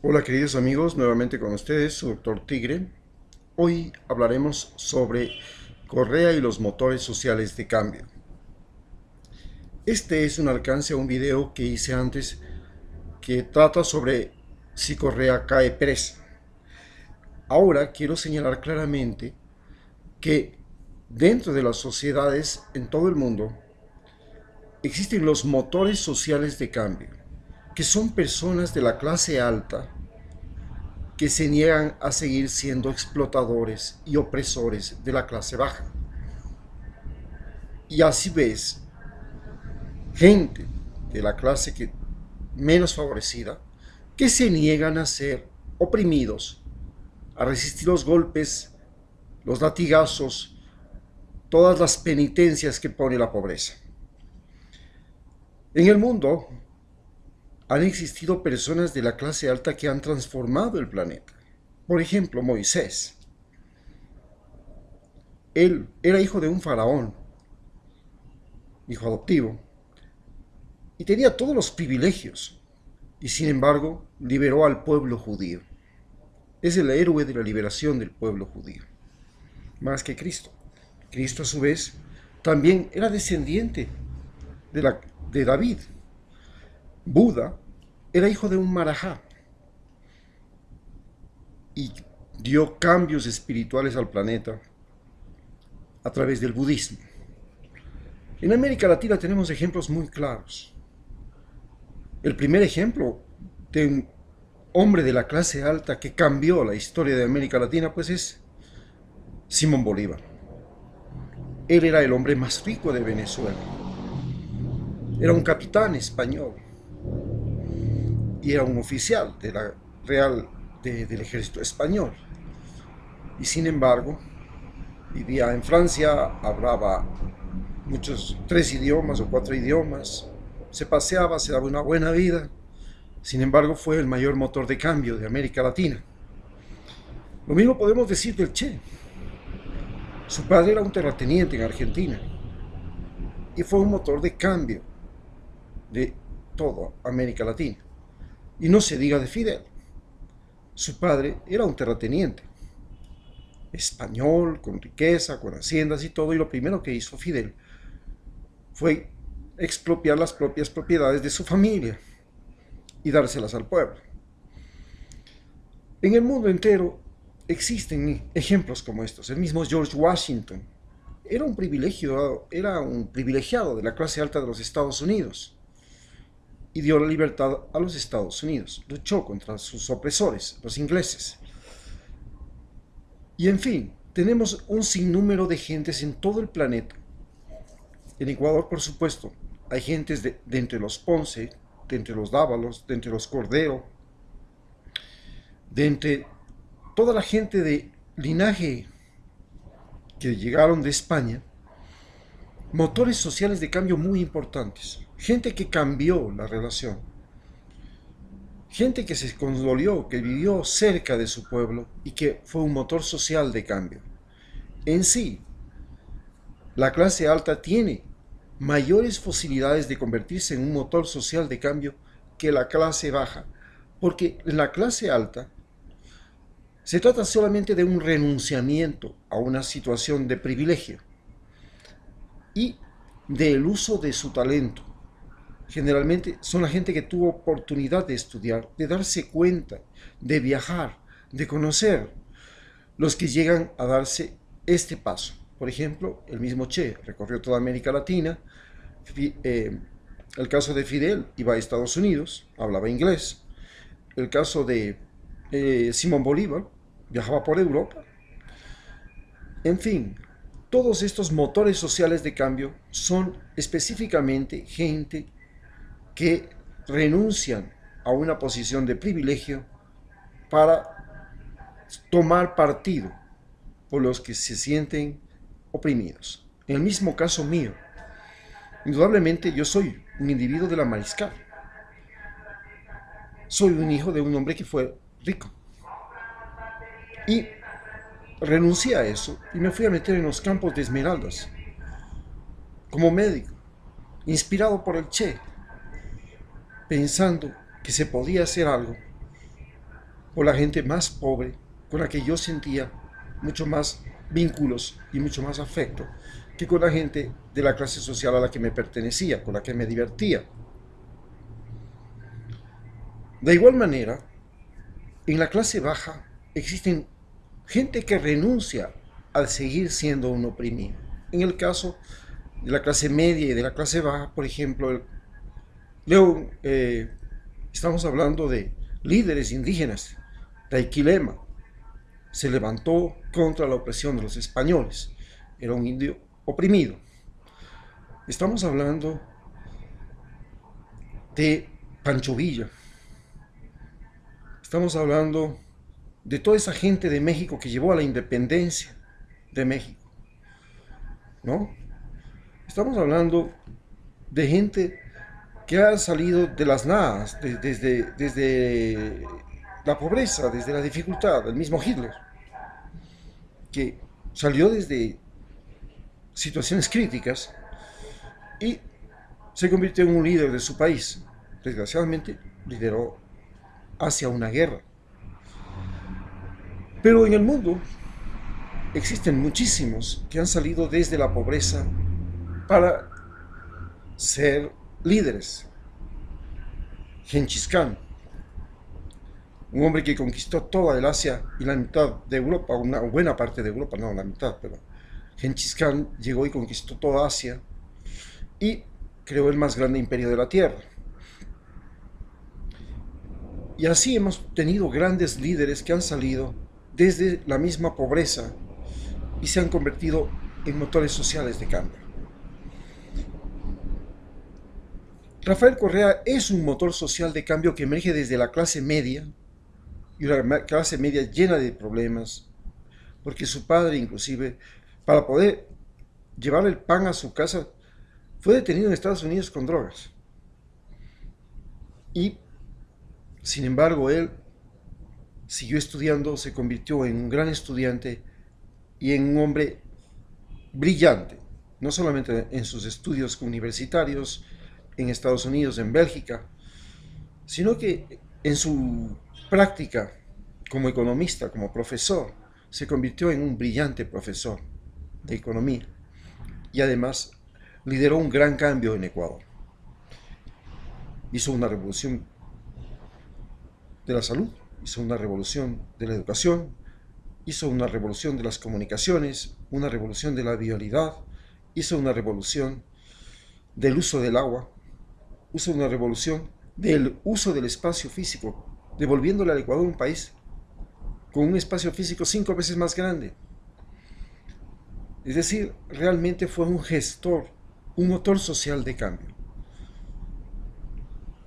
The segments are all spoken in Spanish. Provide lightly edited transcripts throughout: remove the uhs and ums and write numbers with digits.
Hola queridos amigos, nuevamente con ustedes, su doctor Tigre. Hoy hablaremos sobre Correa y los motores sociales de cambio. Este es un alcance a un video que hice antes que trata sobre si Correa cae presa. Ahora quiero señalar claramente que dentro de las sociedades en todo el mundo existen los motores sociales de cambio, que son personas de la clase alta que se niegan a seguir siendo explotadores y opresores de la clase baja. Y así ves gente de la clase menos favorecida que se niegan a ser oprimidos, a resistir los golpes, los latigazos, todas las penitencias que pone la pobreza. En el mundo han existido personas de la clase alta que han transformado el planeta. Por ejemplo, Moisés. Él era hijo de un faraón, hijo adoptivo, y tenía todos los privilegios, y sin embargo liberó al pueblo judío. Es el héroe de la liberación del pueblo judío, más que Cristo. Cristo a su vez también era descendiente de David. Buda era hijo de un marajá y dio cambios espirituales al planeta a través del budismo. En América Latina tenemos ejemplos muy claros. El primer ejemplo de un hombre de la clase alta que cambió la historia de América Latina, pues es Simón Bolívar. Él era el hombre más rico de Venezuela. Era un capitán español y era un oficial de la Real del ejército español. Y sin embargo, vivía en Francia, hablaba tres idiomas o cuatro idiomas, se paseaba, se daba una buena vida. Sin embargo, fue el mayor motor de cambio de América Latina. Lo mismo podemos decir del Che. Su padre era un terrateniente en Argentina y fue un motor de cambio de toda América Latina. Y no se diga de Fidel. Su padre era un terrateniente español, con riqueza, con haciendas y todo, y lo primero que hizo Fidel fue expropiar las propias propiedades de su familia y dárselas al pueblo. En el mundo entero existen ejemplos como estos. El mismo George Washington era un privilegiado de la clase alta de los Estados Unidos y dio la libertad a los Estados Unidos. Luchó contra sus opresores, los ingleses. Y en fin, tenemos un sinnúmero de gentes en todo el planeta. En Ecuador, por supuesto, hay gentes de entre los Ponce, de entre los Dávalos, de entre los Cordero, de entre toda la gente de linaje que llegaron de España, motores sociales de cambio muy importantes. Gente que cambió la relación. Gente que se condolió, que vivió cerca de su pueblo y que fue un motor social de cambio. En sí, la clase alta tiene mayores posibilidades de convertirse en un motor social de cambio que la clase baja, porque en la clase alta se trata solamente de un renunciamiento a una situación de privilegio y del uso de su talento. Generalmente son la gente que tuvo oportunidad de estudiar, de darse cuenta, de viajar, de conocer, los que llegan a darse este paso. Por ejemplo, el mismo Che recorrió toda América Latina. El caso de Fidel iba a Estados Unidos, hablaba inglés. El caso de Simón Bolívar viajaba por Europa. En fin, todos estos motores sociales de cambio son específicamente gente que renuncian a una posición de privilegio para tomar partido por los que se sienten oprimidos. En el mismo caso mío, indudablemente yo soy un individuo de la Mariscal. Soy un hijo de un hombre que fue rico. Y renuncié a eso y me fui a meter en los campos de Esmeraldas como médico, inspirado por el Che, pensando que se podía hacer algo por la gente más pobre, con la que yo sentía mucho más vínculos y mucho más afecto que con la gente de la clase social a la que me pertenecía, con la que me divertía. De igual manera, en la clase baja existen gente que renuncia al seguir siendo un oprimido. En el caso de la clase media y de la clase baja, por ejemplo, Leo, estamos hablando de líderes indígenas. Taiquilema se levantó contra la opresión de los españoles. Era un indio oprimido. Estamos hablando de Pancho Villa. Estamos hablando de toda esa gente de México que llevó a la independencia de México, ¿no? Estamos hablando de gente que ha salido de las nadas, desde la pobreza, desde la dificultad, el mismo Hitler, que salió desde situaciones críticas y se convirtió en un líder de su país. Desgraciadamente, lideró hacia una guerra. Pero en el mundo existen muchísimos que han salido desde la pobreza para ser líderes. Genghis Khan, un hombre que conquistó toda el Asia y la mitad de Europa, una buena parte de Europa, no la mitad, pero Genghis Khan llegó y conquistó toda Asia y creó el más grande imperio de la Tierra. Y así hemos tenido grandes líderes que han salido desde la misma pobreza y se han convertido en motores sociales de cambio. Rafael Correa es un motor social de cambio que emerge desde la clase media, y una clase media llena de problemas, porque su padre inclusive, para poder llevar el pan a su casa, fue detenido en Estados Unidos con drogas. Y, sin embargo, él siguió estudiando, se convirtió en un gran estudiante y en un hombre brillante, no solamente en sus estudios universitarios en Estados Unidos, en Bélgica, sino que en su práctica como economista, como profesor, se convirtió en un brillante profesor de economía y además lideró un gran cambio en Ecuador. Hizo una revolución de la salud, hizo una revolución de la educación, hizo una revolución de las comunicaciones, una revolución de la vialidad, hizo una revolución del uso del agua, hizo una revolución del uso del espacio físico, devolviéndole al Ecuador un país con un espacio físico 5 veces más grande. Es decir, realmente fue un gestor, un motor social de cambio.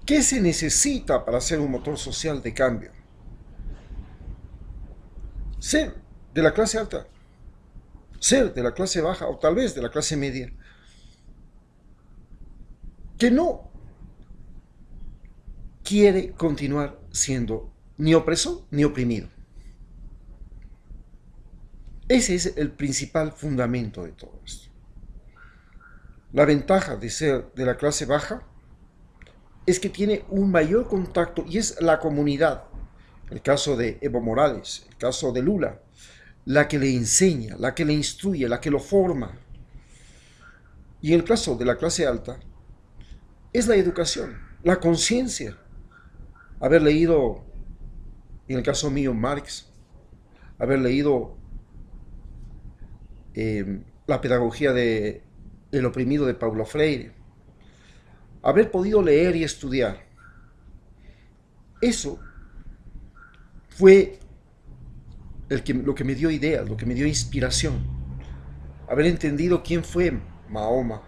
¿Qué se necesita para ser un motor social de cambio? Ser de la clase alta, ser de la clase baja o tal vez de la clase media, que no quiere continuar siendo ni opresor ni oprimido. Ese es el principal fundamento de todo esto. La ventaja de ser de la clase baja es que tiene un mayor contacto y es la comunidad, el caso de Evo Morales, el caso de Lula, la que le enseña, la que le instruye, la que lo forma. Y en el caso de la clase alta, es la educación, la conciencia. Haber leído, en el caso mío, Marx, haber leído la pedagogía de El oprimido de Paulo Freire, haber podido leer y estudiar. Eso fue lo que me dio ideas, lo que me dio inspiración. Haber entendido quién fue Mahoma,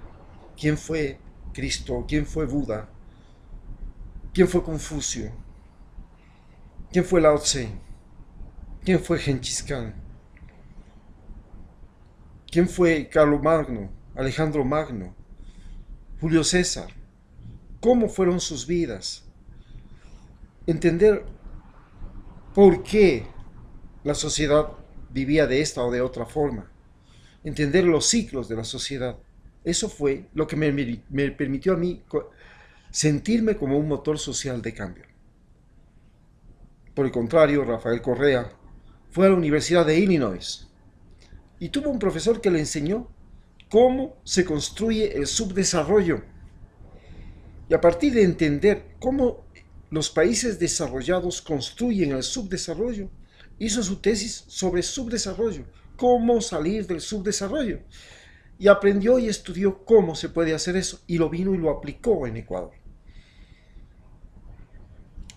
quién fue Cristo, quién fue Buda, quién fue Confucio, quién fue Lao Tse, quién fue Genghis Khan, quién fue Carlomagno, Alejandro Magno, Julio César, cómo fueron sus vidas. Entender por qué la sociedad vivía de esta o de otra forma. Entender los ciclos de la sociedad. Eso fue lo que me permitió a mí sentirme como un motor social de cambio. por el contrario, Rafael Correa fue a la Universidad de Illinois y tuvo un profesor que le enseñó cómo se construye el subdesarrollo. Y a partir de entender cómo los países desarrollados construyen el subdesarrollo, hizo su tesis sobre subdesarrollo, cómo salir del subdesarrollo. Y aprendió y estudió cómo se puede hacer eso, y lo vino y lo aplicó en Ecuador.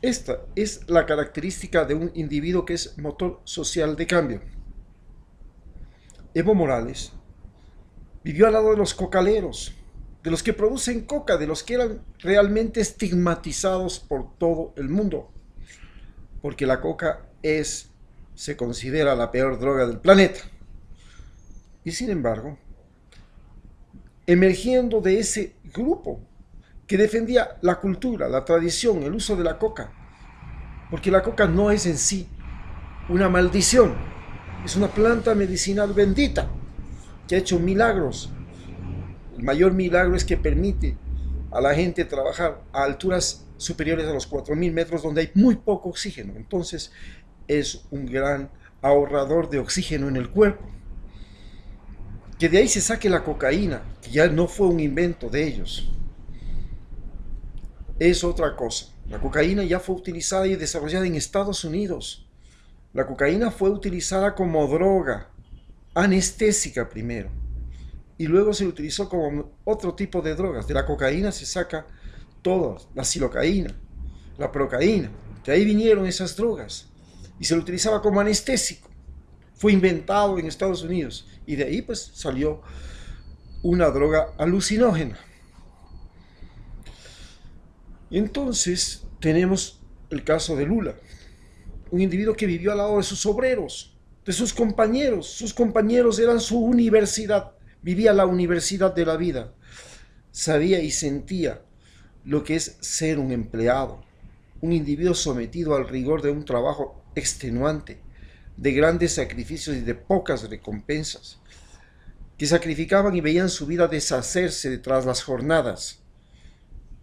Esta es la característica de un individuo que es motor social de cambio. Evo Morales vivió al lado de los cocaleros, de los que producen coca, de los que eran realmente estigmatizados por todo el mundo, porque la coca se considera la peor droga del planeta. Y sin embargo, emergiendo de ese grupo que defendía la cultura, la tradición, el uso de la coca, porque la coca no es en sí una maldición, es una planta medicinal bendita que ha hecho milagros. El mayor milagro es que permite a la gente trabajar a alturas superiores a los 4000 metros donde hay muy poco oxígeno. Entonces es un gran ahorrador de oxígeno en el cuerpo. Que de ahí se saque la cocaína, que ya no fue un invento de ellos, es otra cosa. La cocaína ya fue utilizada y desarrollada en Estados Unidos. La cocaína fue utilizada como droga anestésica primero, y luego se utilizó como otro tipo de drogas. De la cocaína se saca todas, la silocaína, la procaína, de ahí vinieron esas drogas, y se lo utilizaba como anestésico. Fue inventado en Estados Unidos, y de ahí pues salió una droga alucinógena. Y entonces tenemos el caso de Lula, un individuo que vivió al lado de sus obreros, de sus compañeros eran su universidad, vivía la universidad de la vida, sabía y sentía lo que es ser un empleado, un individuo sometido al rigor de un trabajo extenuante, de grandes sacrificios y de pocas recompensas, que sacrificaban y veían su vida deshacerse tras las jornadas.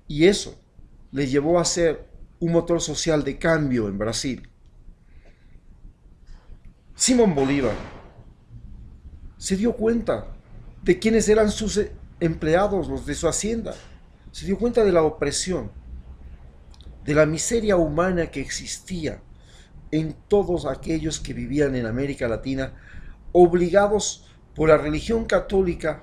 Y eso le llevó a ser un motor social de cambio en Brasil. Simón Bolívar se dio cuenta de quiénes eran sus empleados, los de su hacienda. Se dio cuenta de la opresión, de la miseria humana que existía en todos aquellos que vivían en América Latina, obligados por la religión católica,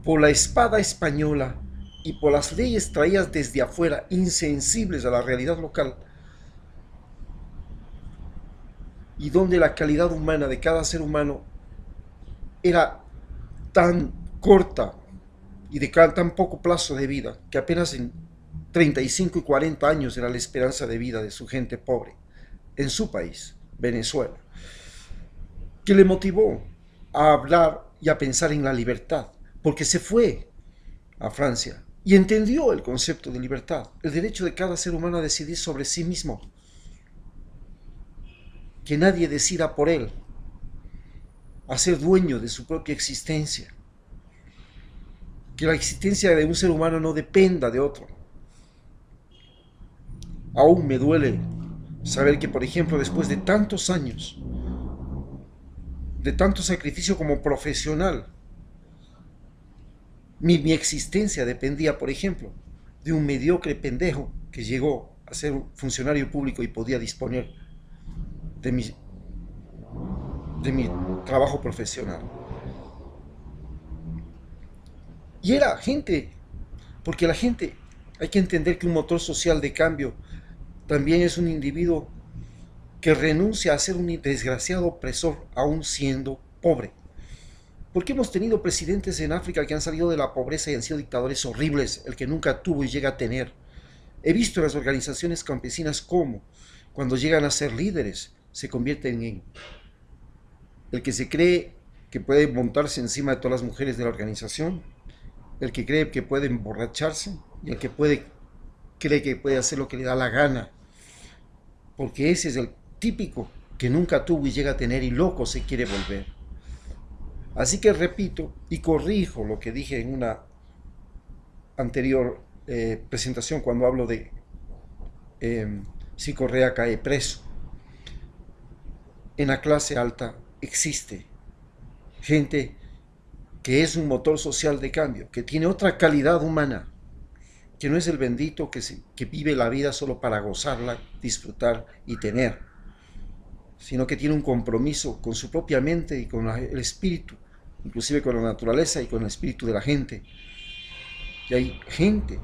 por la espada española y por las leyes traídas desde afuera, insensibles a la realidad local, y donde la calidad humana de cada ser humano era tan corta y de tan poco plazo de vida, que apenas en 35 y 40 años era la esperanza de vida de su gente pobre, en su país, Venezuela, que le motivó a hablar y a pensar en la libertad, porque se fue a Francia y entendió el concepto de libertad, el derecho de cada ser humano a decidir sobre sí mismo, que nadie decida por él, a ser dueño de su propia existencia, que la existencia de un ser humano no dependa de otro. Aún me duele saber que, por ejemplo, después de tantos años, de tanto sacrificio como profesional, mi existencia dependía, por ejemplo, de un mediocre pendejo que llegó a ser funcionario público y podía disponer de mi trabajo profesional. Y era gente, porque la gente, hay que entender que un motor social de cambio también es un individuo que renuncia a ser un desgraciado opresor aún siendo pobre. Porque hemos tenido presidentes en África que han salido de la pobreza y han sido dictadores horribles, el que nunca tuvo y llega a tener. He visto en las organizaciones campesinas cómo, cuando llegan a ser líderes, se convierten en el que se cree que puede montarse encima de todas las mujeres de la organización, el que cree que puede emborracharse y el que cree que puede hacer lo que le da la gana, porque ese es el típico que nunca tuvo y llega a tener y loco se quiere volver. Así que repito y corrijo lo que dije en una anterior presentación cuando hablo de si Correa cae preso. en la clase alta existe gente que es un motor social de cambio, que tiene otra calidad humana, que no es el bendito que vive la vida solo para gozarla, disfrutar y tener, sino que tiene un compromiso con su propia mente y con el espíritu, inclusive con la naturaleza y con el espíritu de la gente. Y hay gente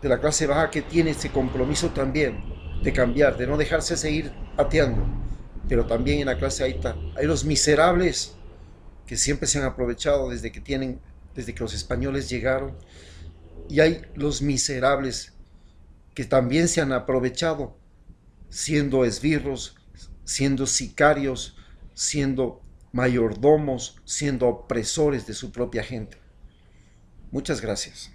de la clase baja que tiene ese compromiso también de cambiar, de no dejarse seguir pateando. Pero también en la clase alta hay los miserables que siempre se han aprovechado desde que los españoles llegaron, y hay los miserables que también se han aprovechado siendo esbirros, siendo sicarios, siendo mayordomos, siendo opresores de su propia gente. Muchas gracias.